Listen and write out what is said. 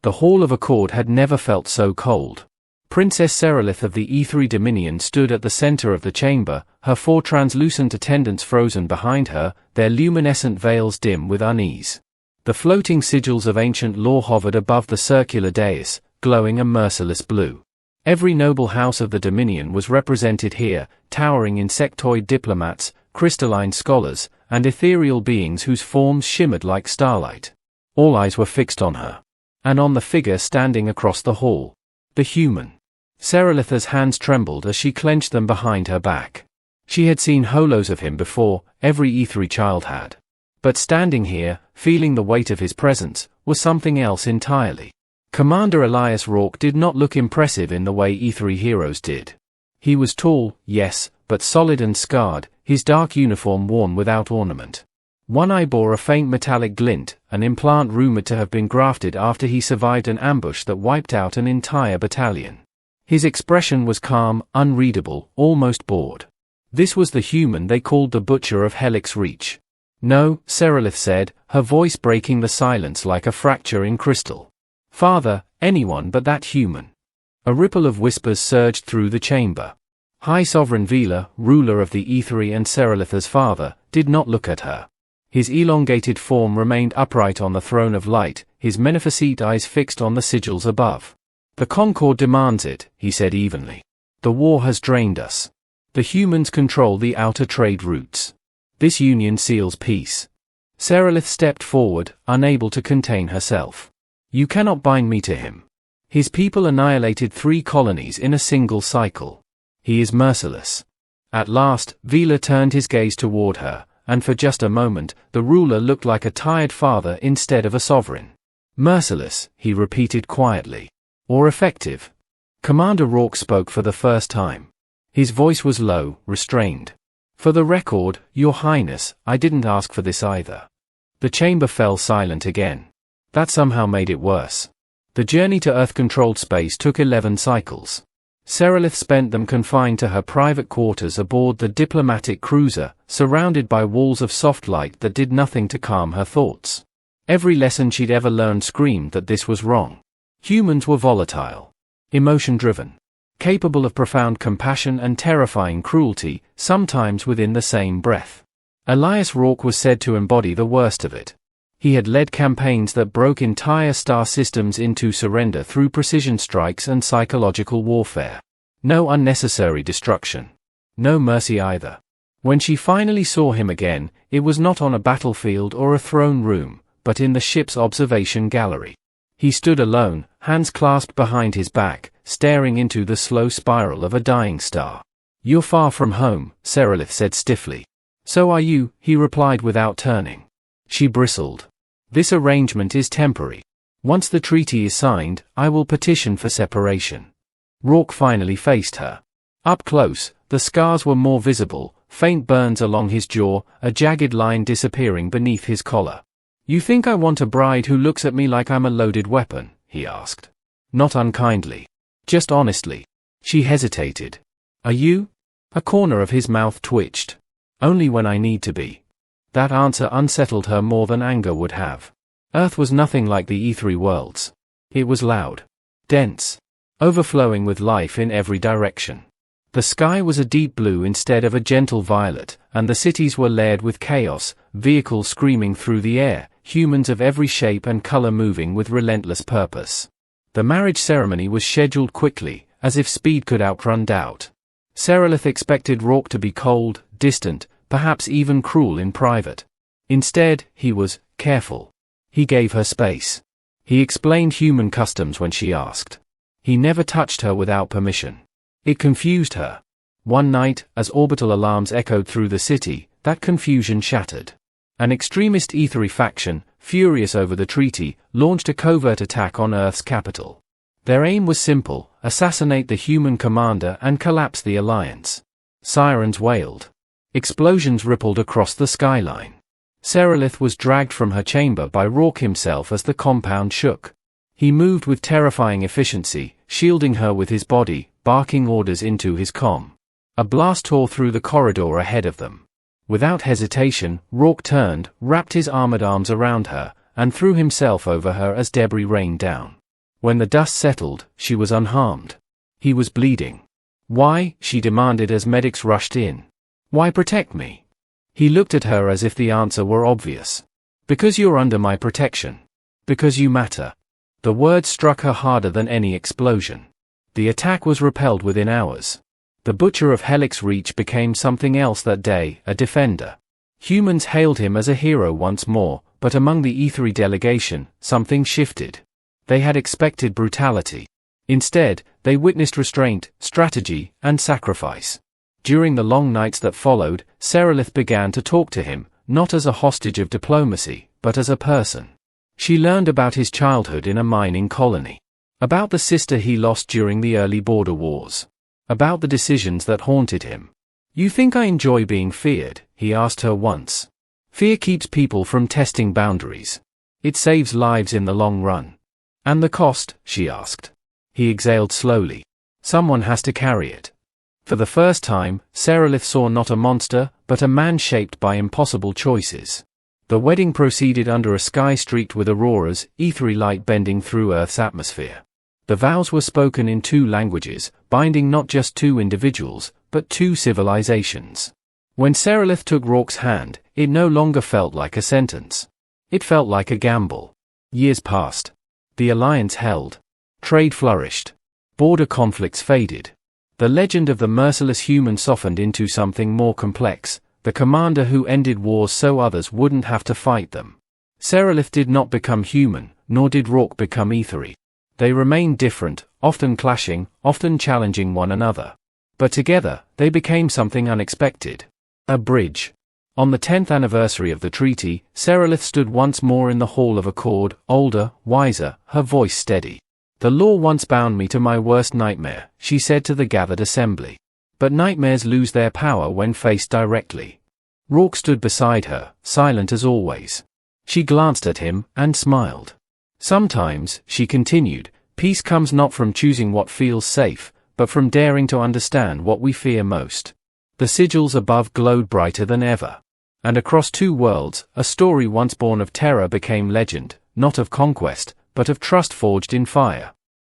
The Hall of Accord had never felt so cold. Princess Serelith of the E3 Dominion stood at the center of the chamber, her 4 translucent attendants frozen behind her, their luminescent veils dim with unease. The floating sigils of ancient law hovered above the circular dais, glowing a merciless blue. Every noble house of the Dominion was represented here, towering insectoid diplomats, crystalline scholars, and ethereal beings whose forms shimmered like starlight. All eyes were fixed on her. And on the figure standing across the hall. The human. Serelith's hands trembled as she clenched them behind her back. She had seen holos of him before, every E3 child had. But standing here, feeling the weight of his presence, was something else entirely. Commander Elias Rourke did not look impressive in the way E3 heroes did. He was tall, yes, but solid and scarred, his dark uniform worn without ornament. One eye bore a faint metallic glint, an implant rumored to have been grafted after he survived an ambush that wiped out an entire battalion. His expression was calm, unreadable, almost bored. This was the human they called the Butcher of Helix Reach. No, Serelith said, her voice breaking the silence like a fracture in crystal. Father, anyone but that human. A ripple of whispers surged through the chamber. High Sovereign Vila, ruler of the E3 and Serelith's father, did not look at her. His elongated form remained upright on the throne of light, his beneficent eyes fixed on the sigils above. The Concord demands it, he said evenly. The war has drained us. The humans control the outer trade routes. This union seals peace. Serelith stepped forward, unable to contain herself. You cannot bind me to him. His people annihilated 3 colonies in a single cycle. He is merciless. At last, Vila turned his gaze toward her, and for just a moment, the ruler looked like a tired father instead of a sovereign. Merciless, he repeated quietly. Or effective. Commander Rourke spoke for the first time. His voice was low, restrained. For the record, Your Highness, I didn't ask for this either. The chamber fell silent again. That somehow made it worse. The journey to Earth-controlled space took 11 cycles. Serelith spent them confined to her private quarters aboard the diplomatic cruiser, surrounded by walls of soft light that did nothing to calm her thoughts. Every lesson she'd ever learned screamed that this was wrong. Humans were volatile, emotion-driven, capable of profound compassion and terrifying cruelty, sometimes within the same breath. Elias Rourke was said to embody the worst of it. He had led campaigns that broke entire star systems into surrender through precision strikes and psychological warfare. No unnecessary destruction. No mercy either. When she finally saw him again, it was not on a battlefield or a throne room, but in the ship's observation gallery. He stood alone, hands clasped behind his back, staring into the slow spiral of a dying star. You're far from home, Serelith said stiffly. So are you, he replied without turning. She bristled. This arrangement is temporary. Once the treaty is signed, I will petition for separation. Rourke finally faced her. Up close, the scars were more visible, faint burns along his jaw, a jagged line disappearing beneath his collar. You think I want a bride who looks at me like I'm a loaded weapon? He asked. Not unkindly. Just honestly. She hesitated. Are you? A corner of his mouth twitched. Only when I need to be. That answer unsettled her more than anger would have. Earth was nothing like the E3 worlds. It was loud. Dense. Overflowing with life in every direction. The sky was a deep blue instead of a gentle violet, and the cities were layered with chaos, vehicles screaming through the air, humans of every shape and color moving with relentless purpose. The marriage ceremony was scheduled quickly, as if speed could outrun doubt. Serelith expected Rourke to be cold, distant, perhaps even cruel in private. Instead, he was careful. He gave her space. He explained human customs when she asked. He never touched her without permission. It confused her. One night, as orbital alarms echoed through the city, that confusion shattered. An extremist E3 faction, furious over the treaty, launched a covert attack on Earth's capital. Their aim was simple: assassinate the human commander and collapse the alliance. Sirens wailed. Explosions rippled across the skyline. Serelith was dragged from her chamber by Rourke himself as the compound shook. He moved with terrifying efficiency, shielding her with his body, barking orders into his comm. A blast tore through the corridor ahead of them. Without hesitation, Rourke turned, wrapped his armored arms around her, and threw himself over her as debris rained down. When the dust settled, she was unharmed. He was bleeding. "Why?" she demanded as medics rushed in. "Why protect me?" He looked at her as if the answer were obvious. "Because you're under my protection. Because you matter." The words struck her harder than any explosion. The attack was repelled within hours. The Butcher of Helix Reach became something else that day, a defender. Humans hailed him as a hero once more, but among the E3 delegation, something shifted. They had expected brutality. Instead, they witnessed restraint, strategy, and sacrifice. During the long nights that followed, Seralith began to talk to him, not as a hostage of diplomacy, but as a person. She learned about his childhood in a mining colony. About the sister he lost during the early border wars. About the decisions that haunted him. "You think I enjoy being feared?" he asked her once. "Fear keeps people from testing boundaries. It saves lives in the long run." "And the cost?" she asked. He exhaled slowly. "Someone has to carry it." For the first time, Seralith saw not a monster, but a man shaped by impossible choices. The wedding proceeded under a sky streaked with auroras, E3 light bending through Earth's atmosphere. The vows were spoken in 2 languages, binding not just 2 individuals, but 2 civilizations. When Seralith took Rourke's hand, it no longer felt like a sentence. It felt like a gamble. Years passed. The alliance held. Trade flourished. Border conflicts faded. The legend of the merciless human softened into something more complex, the commander who ended wars so others wouldn't have to fight them. Seralith did not become human, nor did Rourke become E3. They remained different, often clashing, often challenging one another. But together, they became something unexpected. A bridge. On the 10th anniversary of the treaty, Seralith stood once more in the Hall of Accord, older, wiser, her voice steady. "The law once bound me to my worst nightmare," she said to the gathered assembly. "But nightmares lose their power when faced directly." Rourke stood beside her, silent as always. She glanced at him, and smiled. "Sometimes," she continued, "peace comes not from choosing what feels safe, but from daring to understand what we fear most." The sigils above glowed brighter than ever. And across 2 worlds, a story once born of terror became legend, not of conquest, but of trust forged in fire.